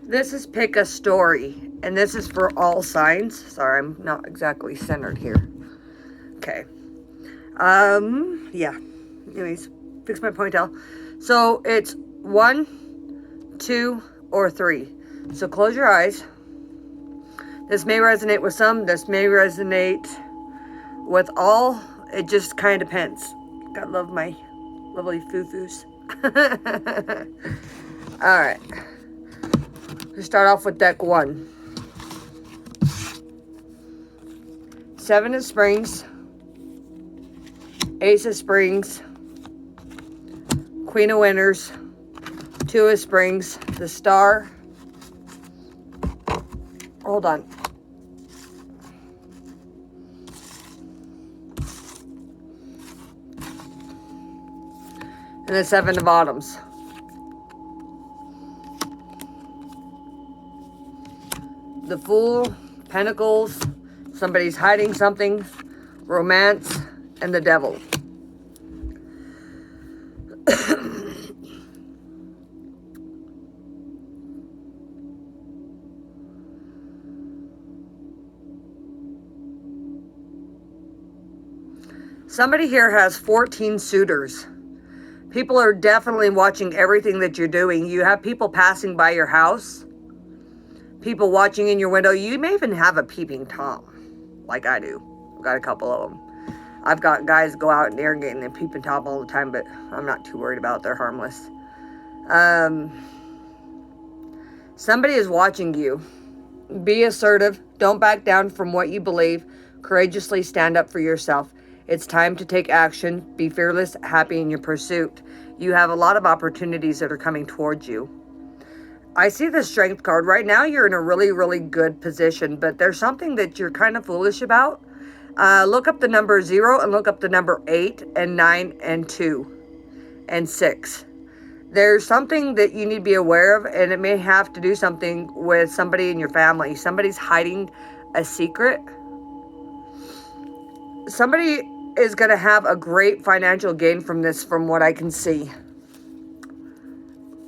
This is pick a story, and this is for all signs. Sorry, I'm not exactly centered here. Okay. Yeah. Anyways, fix my ponytail. So it's 1, 2, or 3. So close your eyes. This may resonate with some. This may resonate with all. It just kind of depends. Gotta love my lovely foo-foos. Alright. Let's start off with deck 1. 7 of Springs. Ace of Springs. Queen of Winners. 2 of Springs. The Star. Hold on. And the 7 of Autumns. The Fool, Pentacles, somebody's hiding something, Romance, and the Devil. Somebody here has 14 suitors. People are definitely watching everything that you're doing. You have people passing by your house. People watching in your window. You may even have a peeping Tom, like I do. I've got a couple of them. I've got guys go out and irrigate and they peeping Tom all the time, but I'm not too worried about it. They're harmless. Somebody is watching you. Be assertive. Don't back down from what you believe. Courageously stand up for yourself. It's time to take action. Be fearless, happy in your pursuit. You have a lot of opportunities that are coming towards you. I see the Strength card. Right now, you're in a really, really good position, but there's something that you're kind of foolish about. Look up the number 0 and look up the number 8 and 9 and 2 and 6. There's something that you need to be aware of, and it may have to do something with somebody in your family. Somebody's hiding a secret. Somebody is going to have a great financial gain from this, from what I can see.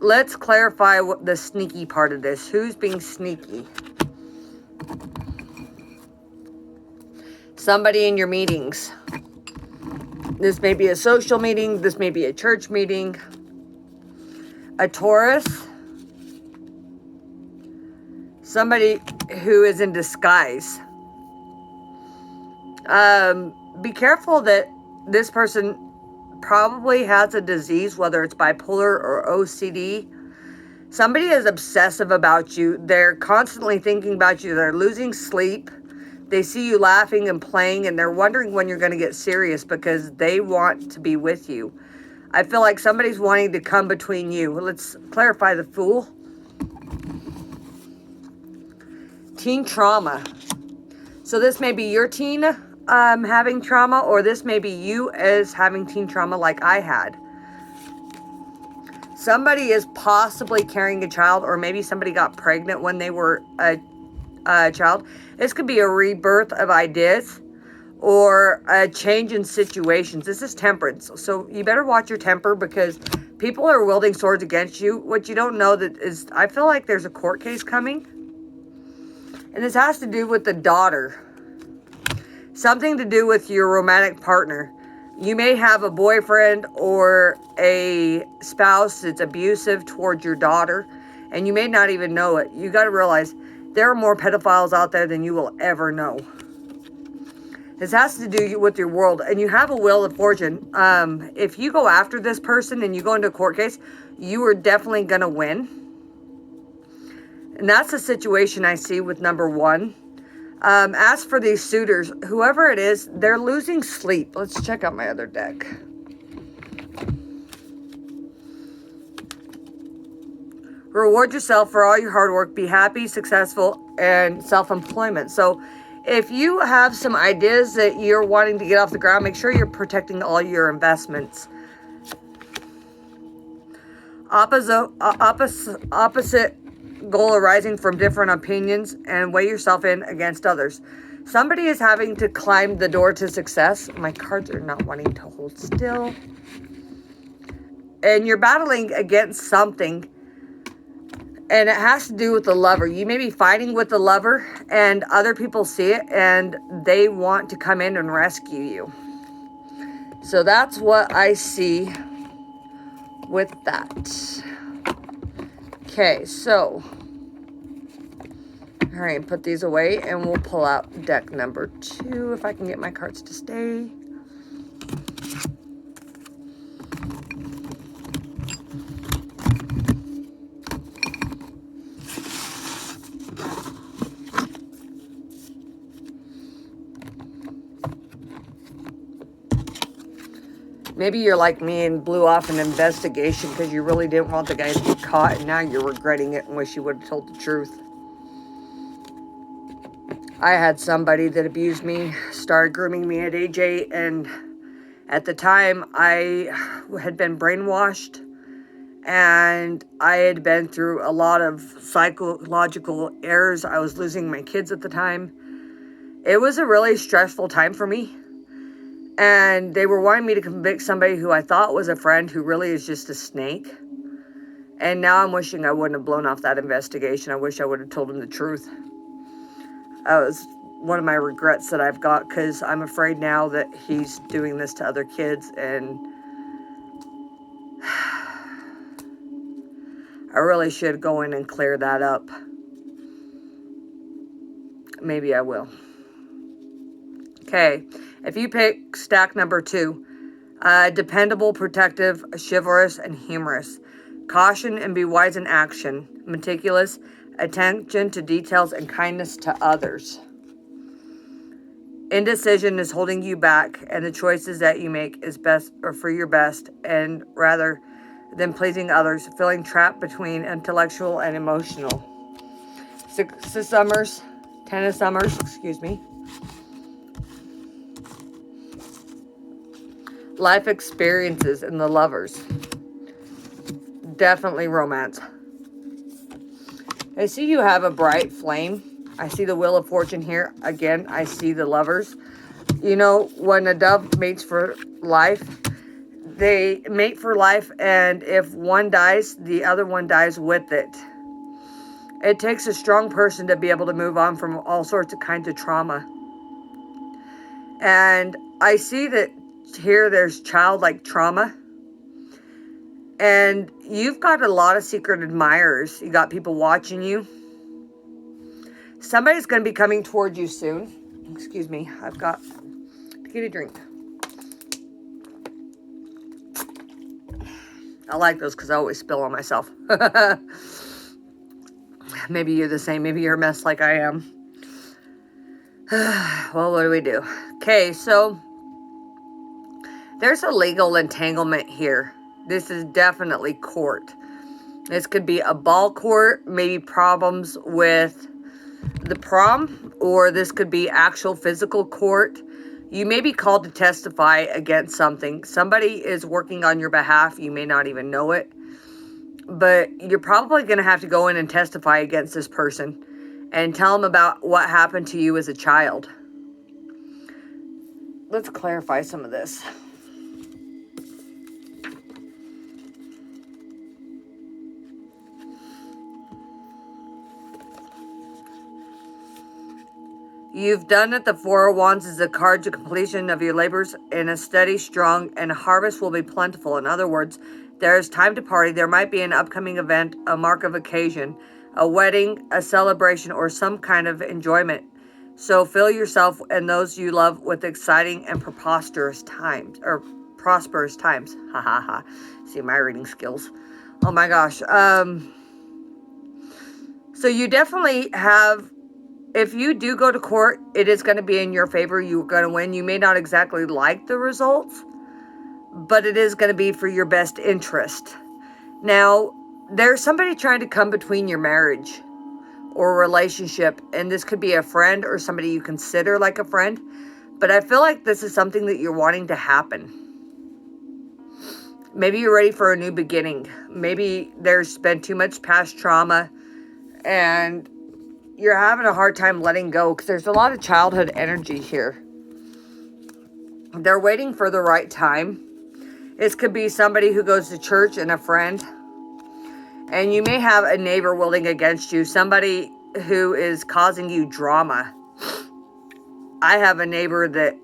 Let's clarify what the sneaky part of this. Who's being sneaky? Somebody in your meetings. This may be a social meeting. This may be a church meeting. A Taurus. Somebody who is in disguise. Be careful that this person probably has a disease, whether it's bipolar or OCD. Somebody is obsessive about you. They're constantly thinking about you. They're losing sleep. They see you laughing and playing, and they're wondering when you're going to get serious because they want to be with you. I feel like somebody's wanting to come between you. Let's clarify the Fool. Teen trauma. So this may be your teen having trauma, or this may be you as having teen trauma like I had. Somebody is possibly carrying a child, or maybe somebody got pregnant when they were a child. This could be a rebirth of ideas or a change in situations. This is Temperance. So you better watch your temper because people are wielding swords against you. What you don't know that is, I feel like there's a court case coming. And this has to do with the daughter. Something to do with your romantic partner. You may have a boyfriend or a spouse that's abusive towards your daughter, and you may not even know it. You got to realize there are more pedophiles out there than you will ever know. This has to do with your world, and you have a wheel of fortune. If you go after this person and you go into a court case, you are definitely going to win. And that's the situation I see with number 1. As for these suitors, whoever it is, they're losing sleep. Let's check out my other deck. Reward yourself for all your hard work. Be happy, successful, and self-employment. So if you have some ideas that you're wanting to get off the ground, make sure you're protecting all your investments. Opposite goal arising from different opinions, and weigh yourself in against others. Somebody is having to climb the door to success. My cards are not wanting to hold still. And you're battling against something. And it has to do with the lover. You may be fighting with the lover and other people see it and they want to come in and rescue you. So that's what I see with that. Okay, so, all right, put these away and we'll pull out deck number 2 if I can get my cards to stay. Maybe you're like me and blew off an investigation because you really didn't want the guy to get caught and now you're regretting it and wish you would have told the truth. I had somebody that abused me, started grooming me at age 8, and at the time I had been brainwashed and I had been through a lot of psychological errors. I was losing my kids at the time. It was a really stressful time for me. And they were wanting me to convict somebody who I thought was a friend who really is just a snake. And now I'm wishing I wouldn't have blown off that investigation. I wish I would have told him the truth. That was one of my regrets that I've got because I'm afraid now that he's doing this to other kids. And I really should go in and clear that up. Maybe I will. Okay. If you pick stack number 2, dependable, protective, chivalrous, and humorous. Caution and be wise in action. Meticulous, attention to details, and kindness to others. Indecision is holding you back, and the choices that you make is best or for your best, and rather than pleasing others, feeling trapped between intellectual and emotional. 6 of Summers, 10 of Summers, excuse me. Life experiences and the lovers. Definitely romance. I see you have a bright flame. I see the Wheel of Fortune here. Again, I see the lovers. You know, when a dove mates for life, they mate for life, and if one dies, the other one dies with it. It takes a strong person to be able to move on from all sorts of kinds of trauma. And I see that here there's childlike trauma. And you've got a lot of secret admirers. You got people watching you. Somebody's going to be coming towards you soon. Excuse me. I've got to get a drink. I like those because I always spill on myself. Maybe you're the same. Maybe you're a mess like I am. Well, what do we do? Okay, so there's a legal entanglement here. This is definitely court. This could be a ball court, maybe problems with the prom, or this could be actual physical court. You may be called to testify against something. Somebody is working on your behalf. You may not even know it. But you're probably going to have to go in and testify against this person and tell them about what happened to you as a child. Let's clarify some of this. You've done it. The 4 of Wands is a card to completion of your labors in a steady, strong, and harvest will be plentiful. In other words, there is time to party. There might be an upcoming event, a mark of occasion, a wedding, a celebration, or some kind of enjoyment. So fill yourself and those you love with exciting and prosperous times. Ha ha ha. See my reading skills. Oh my gosh. So you definitely have, if you do go to court, it is going to be in your favor. You're going to win. You may not exactly like the results, but it is going to be for your best interest. Now, there's somebody trying to come between your marriage or relationship, and this could be a friend or somebody you consider like a friend, but I feel like this is something that you're wanting to happen. Maybe you're ready for a new beginning. Maybe there's been too much past trauma, and you're having a hard time letting go because there's a lot of childhood energy here. They're waiting for the right time. This could be somebody who goes to church and a friend. And you may have a neighbor wielding against you, somebody who is causing you drama. I have a neighbor that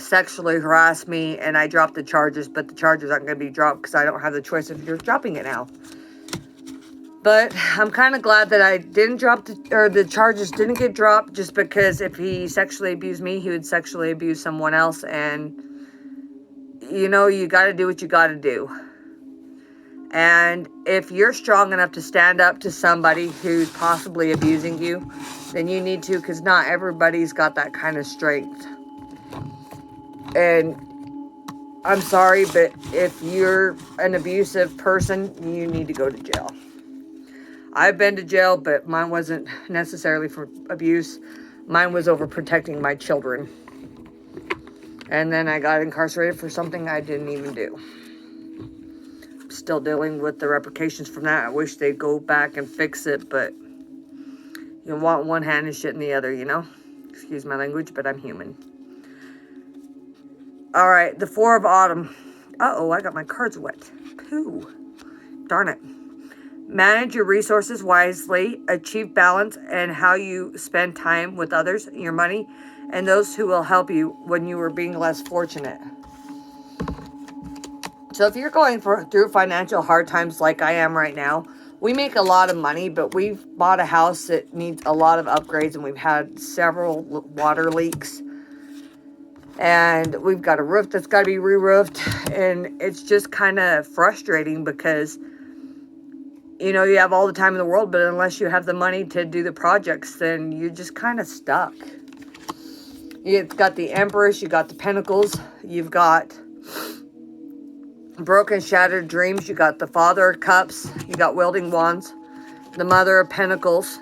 sexually harassed me, and I dropped the charges, but the charges aren't going to be dropped because I don't have the choice of just dropping it now. But I'm kind of glad that I didn't drop the charges didn't get dropped, just because if he sexually abused me, he would sexually abuse someone else. And, you know, you got to do what you got to do. And if you're strong enough to stand up to somebody who's possibly abusing you, then you need to, because not everybody's got that kind of strength. And I'm sorry, but if you're an abusive person, you need to go to jail. I've been to jail, but mine wasn't necessarily for abuse. Mine was over protecting my children. And then I got incarcerated for something I didn't even do. I'm still dealing with the repercussions from that. I wish they'd go back and fix it, but you want one hand and shit in the other, you know? Excuse my language, but I'm human. Alright, the Four of Autumn. Uh-oh, I got my cards wet. Pooh. Darn it. Manage your resources wisely, achieve balance in how you spend time with others, your money, and those who will help you when you are being less fortunate. So if you're going through financial hard times like I am right now, we make a lot of money, but we've bought a house that needs a lot of upgrades, and we've had several water leaks. And we've got a roof that's got to be re-roofed, and it's just kind of frustrating because, you know, you have all the time in the world, but unless you have the money to do the projects, then you're just kind of stuck. You've got the Empress, you've got the Pentacles, you've got broken, shattered dreams, you got the Father of Cups, you got wielding wands, the Mother of Pentacles,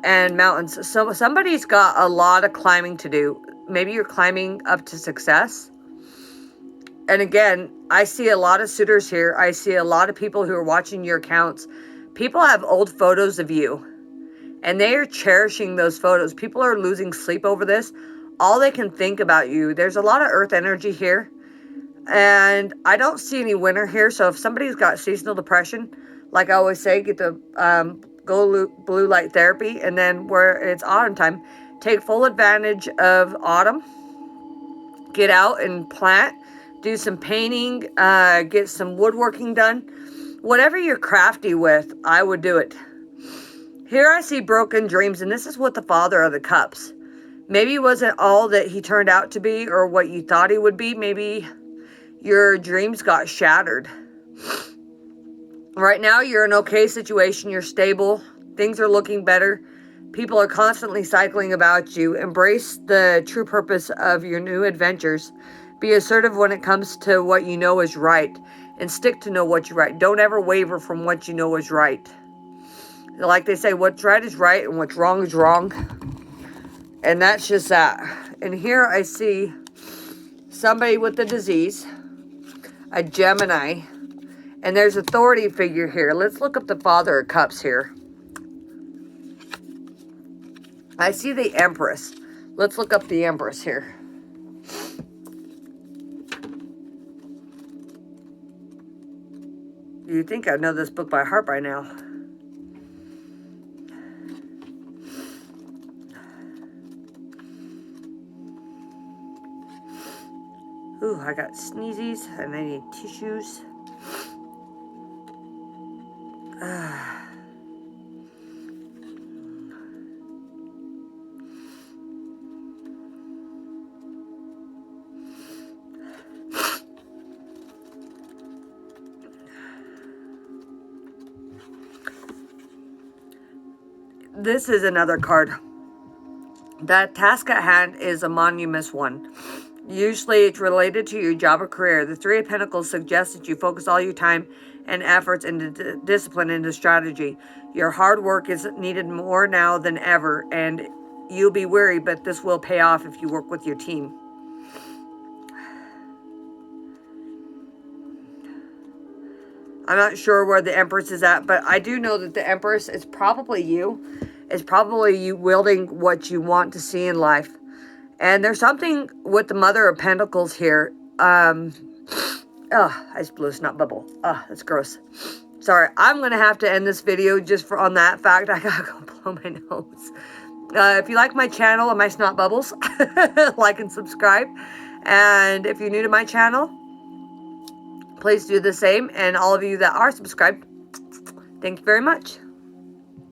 and mountains. So somebody's got a lot of climbing to do. Maybe you're climbing up to success. And again, I see a lot of suitors here. I see a lot of people who are watching your accounts. People have old photos of you, and they are cherishing those photos. People are losing sleep over this. All they can think about you. There's a lot of earth energy here, and I don't see any winter here. So if somebody's got seasonal depression, like I always say, get the blue light therapy. And then where it's autumn time, take full advantage of autumn. Get out and plant. Do some painting, get some woodworking done. Whatever you're crafty with, I would do it. Here I see broken dreams, and this is with the Father of the Cups. Maybe it wasn't all that he turned out to be or what you thought he would be. Maybe your dreams got shattered. Right now, you're in an okay situation. You're stable. Things are looking better. People are constantly cycling about you. Embrace the true purpose of your new adventures. Be assertive when it comes to what you know is right, and stick to know what you're right. Don't ever waver from what you know is right. Like they say, what's right is right, and what's wrong is wrong. And that's just that. And here I see somebody with a disease, a Gemini, and there's an authority figure here. Let's look up the Father of Cups here. I see the Empress. Let's look up the Empress here. You'd think I'd know this book by heart by now. Ooh, I got sneezies and I need tissues. This is another card. That task at hand is a monumentous one. Usually it's related to your job or career. The Three of Pentacles suggests that you focus all your time and efforts into discipline into strategy. Your hard work is needed more now than ever, and you'll be weary, but this will pay off if you work with your team. I'm not sure where the Empress is at, but I do know that the Empress is probably you. It's probably you wielding what you want to see in life. And there's something with the Mother of Pentacles here. I just blew a snot bubble. That's gross. Sorry, I'm going to have to end this video just on that fact. I gotta go blow my nose. If you like my channel and my snot bubbles, like and subscribe. And if you're new to my channel, please do the same. And all of you that are subscribed, thank you very much.